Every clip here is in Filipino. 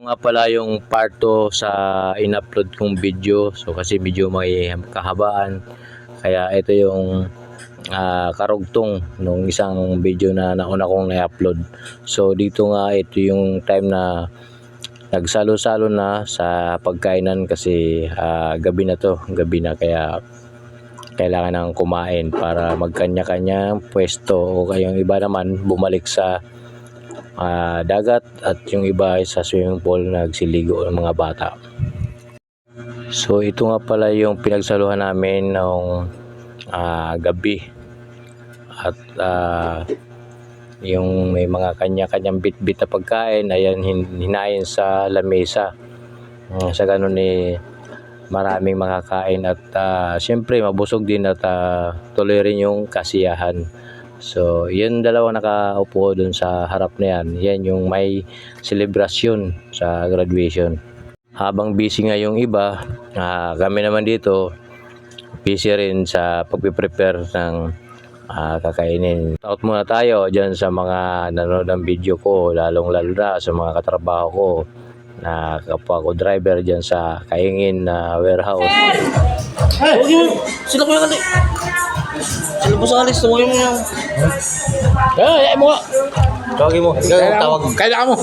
Nga pala yung part 2 sa in-upload kong video. So kasi medyo may kahabaan. Kaya ito yung karugtong nung isang video na nauna kong na-upload. So dito nga ito yung time na nagsalo-salo na sa pagkainan kasi gabi na to. Gabi na kaya kailangan nang kumain para magkanya-kanya pwesto o kayong iba naman bumalik sa dagat at yung iba ay sa swimming pool nagsiligo ng mga bata. So ito nga pala yung pinagsaluhan namin nung gabi at yung may mga kanya-kanyang bit-bit na pagkain ayan hinayin sa lamesa. Sa ganun maraming makakain at siyempre mabusog din at tuloy rin yung kasiyahan. So, yun dalawa nakaupo dun sa harap na yan. Yan yung may selebrasyon sa graduation. Habang busy nga yung iba, kami naman dito busy rin sa pagpiprepare ng kakainin. Out muna tayo dyan sa mga nanonood ng video ko, lalong-lalo na sa mga katrabaho ko na kapwa ko driver dyan sa Kaingin na warehouse. Hey! Sila ko yung kali. Sila po sa alis. Tawagin mo yan. Ay, mo nga. Tawagin mo. Ikaw yung tawag. Kailangan mo.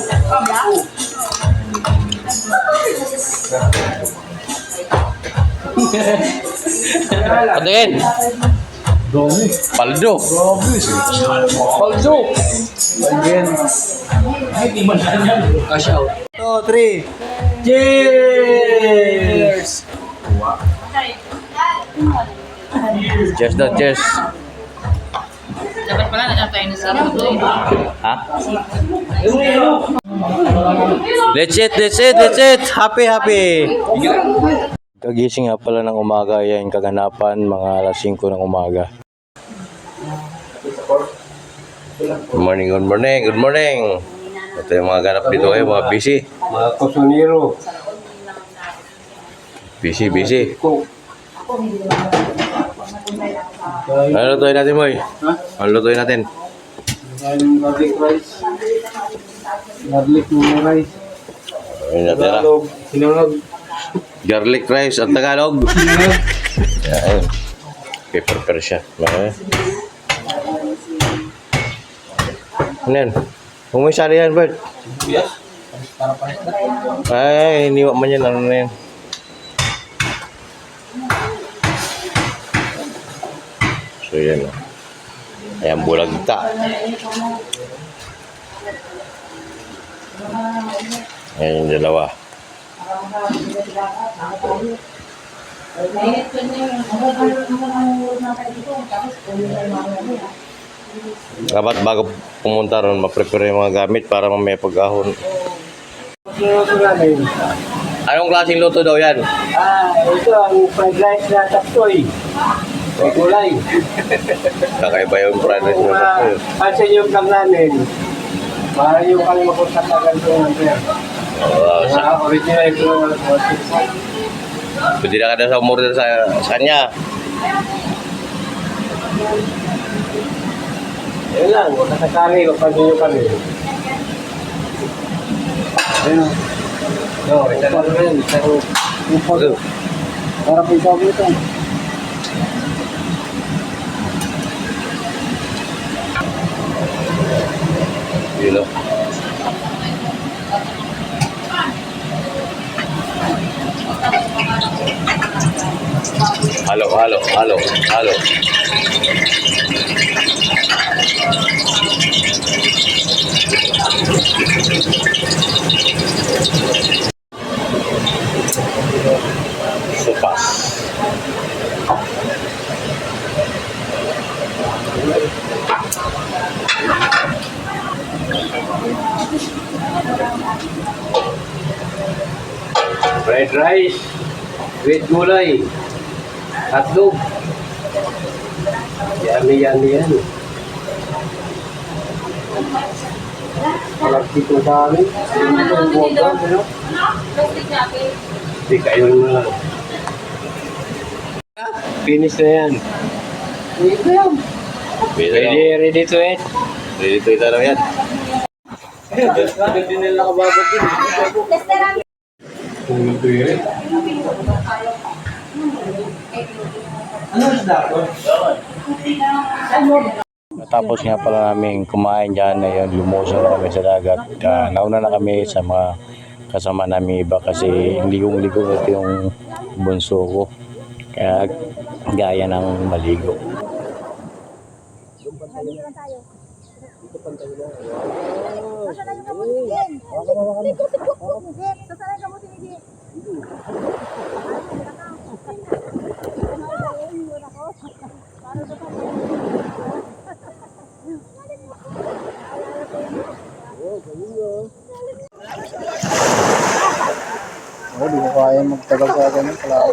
Patingin. Paldo. Paldo. Again. Ay, di man yan. Cash out. 2, 3. Cheers! Cheers daw, cheers. Dapat pala nag-apply na sa ito. Ha? Let's eat. Happy. Kagising nga pala ng umaga yan kaganapan mga alas 5 ng umaga. Good morning. Ito yung mga ganap dito kayo, mga busy. Mga kusuniro. Busy. Ano lutuin natin, Moy? Ha? Ano lutuin natin? Yung garlic rice. Garlic rice. Ayun natin na. Sinangag. Garlic rice at Tagalog. Ayun. Okay, prepare siya. Ano yan? Kung may sari yan, Bert. Yes. Para pares na. Ay, iniwa man yan. Ano na yan? So, yan. Ayan, bulag ka. Ayan yung dalawa. Dapat bago pumunta ron, ma-prepare yung mga gamit para mamaya pag-ahon. Anong klaseng luto daw yan? Ito ang fried rice na taktoy. May kulay. Kakaiba yung fried rice na ito. Kasi yung kang namin, para yung kang makunta-tagal ito ng sir. Original ito ng Pwede na ka na sa umorder sa kanya. Ayun lang, huwag ka sa kari, huwag ka yung kari. Ayun. No, ito na rin. Para po ito ito. Yun o. Halo. Sopas. Fried rice with gulay. Hotdog. Yummy yan. Palag dito sa amin. Hindi kayo na lang. Finish na yan. Ready to eat. Ready to eat na lang yan. Hindi nila nakababag din. Tuwiri. Ano isda ko? Tapos nga pala namin kumain dyan, ngayon lumusong na kami sa dagat. Nauna na kami sa mga kasama namin iba kasi ligong-ligo ito yung bunso ko. Kaya gaya ng maligo. Sasanayin ka mo tinigin. Sasanayin ka mo tinigin. Ako, di ko kaya magtagal sa ganyan pala.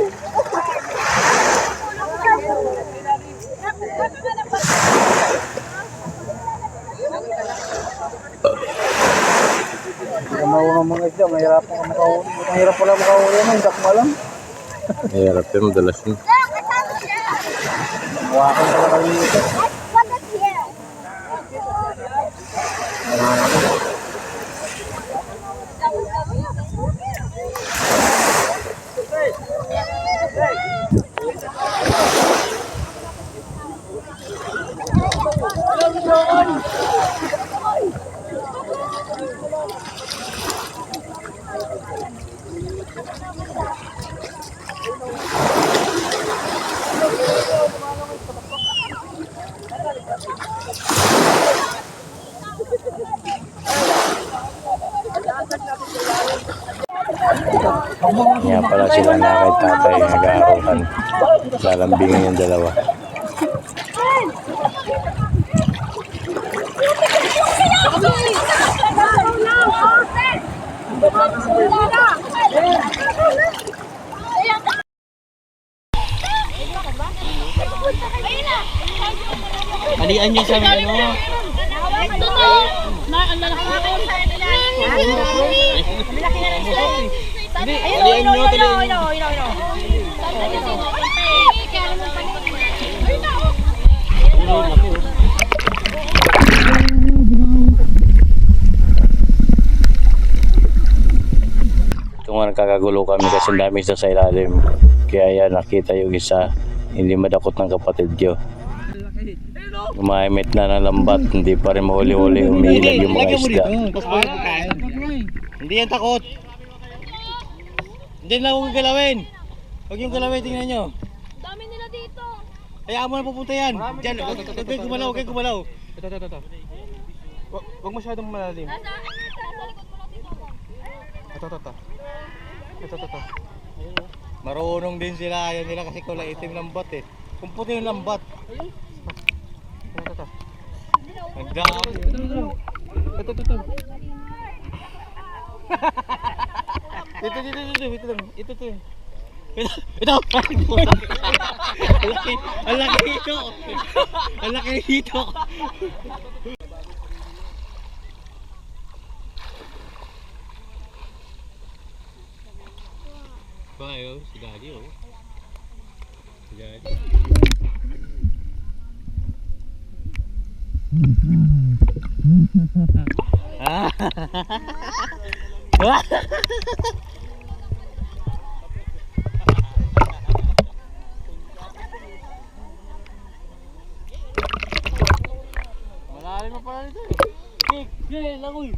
Hindi ka mga isda, mahirapan ka makahuli. Ang hirap pala makahuli mo, hindi ako alam. Hirap yun, madalas yun. Hawakan pala kayo nito. Kaya pala sila na kay tatay nag-aarukan. Lalambingin yung dalawa. Alian niyo sa amin, ano? Alian niyo, Ito nga nagkakagulo kami kasi dami sa ilalim. Kaya yan, nakita yung isa, hindi madakot ng kapatid ko. Umahimit na ng lambat, hindi pa rin mahuli-huli, umiilag yung mga isda. Hindi yan takot. Hindi na huwag galawin. Huwag yung galawin, tingnan nyo. Dami nila dito. Hayaan mo na pupunta yan. Diyan, huwag kayo gumalaw, huwag kayo gumalaw. Ito. Huwag masyadong malalim. Nasa likod mo natin ako. Ito. Marunong din sila. Ayaw nila kasi kulay itim lambat eh. Kung puti yung lambat. Ito. Ang dami. Ito. Ito. Ang laki nito. Ang laki nito. Bayo, si Daddy oh. Si Daddy. Malalim na pala nito eh. Langoy.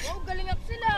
Wow, galing up sila.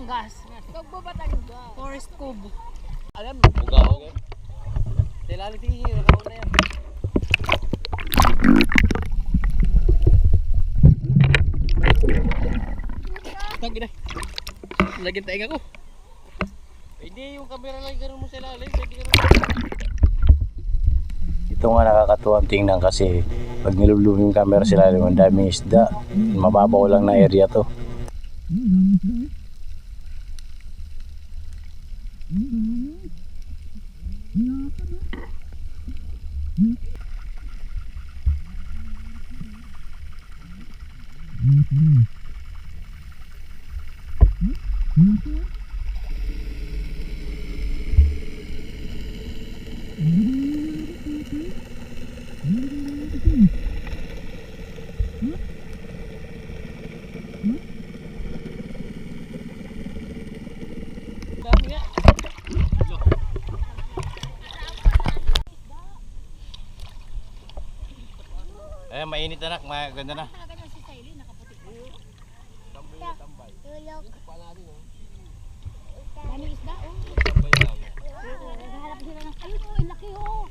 Batangas. Tugbo Batangas. Forest Cove. Alam, bugaw yan. Tilali tingin, nakaw na yan. Tagi na. Lagyan taing ako. Hindi, yung camera lang gano'n mo sa ilalim. Pwede ka rin. Ito nga nakakatuwang tingnan kasi pag nilulubog yung camera sila, ang daming isda. Mababaw lang na area to. Dami nga. Eh, mainit anak, maganda na. Ganyan si Siley, nakaputi. Tulog. Daming isda, oh. Naghahanap sila ng, ayun oh, ang laki oh.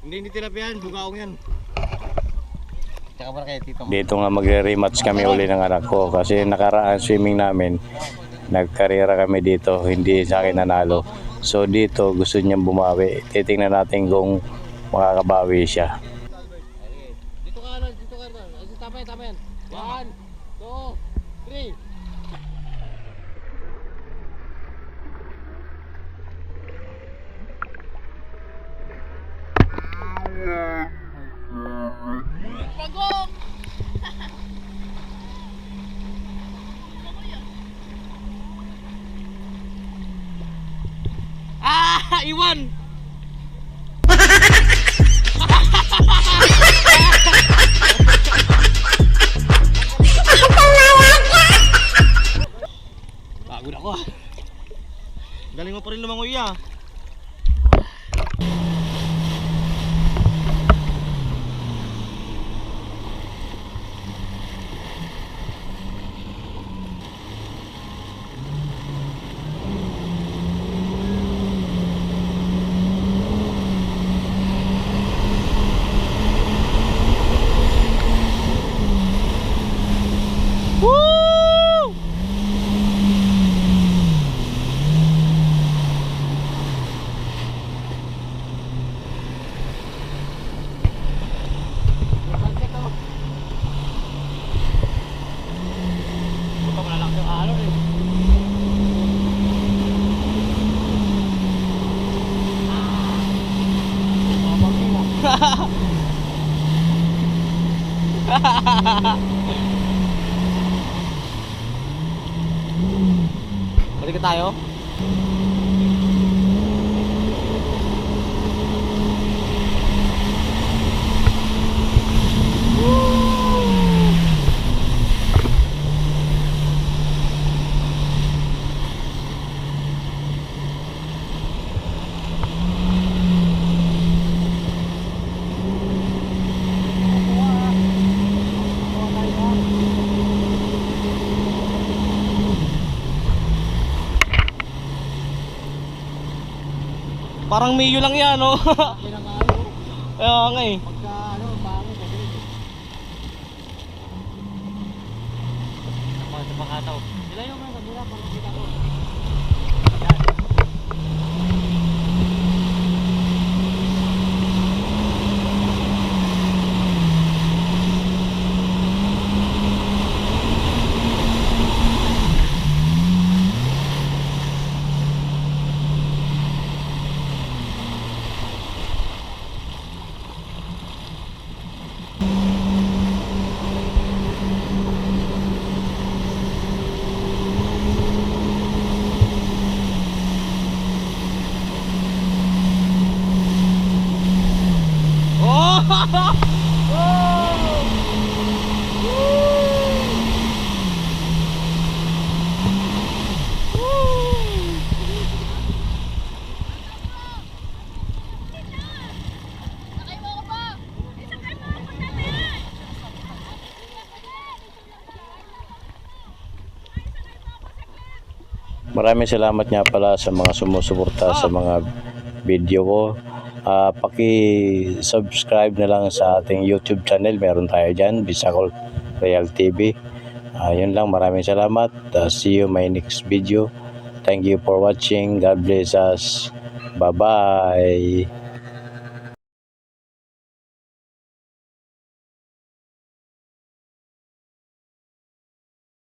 Hindi tilapian, bugaong yan. Tsaka para kay tito mo. Dito nga magre-rematch kami uli ng anak ko kasi nakaraan swimming namin. Nagkarera kami dito, hindi sa akin nanalo. So dito gusto niyang bumawi. Titingnan natin kung makakabawi siya. Dito ka na, dito ka na. Tama yan, tama yan. 1, 2, 3. Bagong! Ah! Iwan! Pagod ako ah. Galing mo pa rin lumangoy ah. Balik tayo. Parang Mio lang yan, no? Kaya nga eh. Pagka ano, pangit kasi. Ako sa pakataw. Sila yung mga kabila, pang kita ko. Maraming salamat nga pala sa mga sumusuporta sa mga video ko. Paki-subscribe na lang sa ating YouTube channel. Meron tayo dyan, Bisacol Real TV. Yun lang, maraming salamat. See you my next video. Thank you for watching. God bless us. Bye-bye.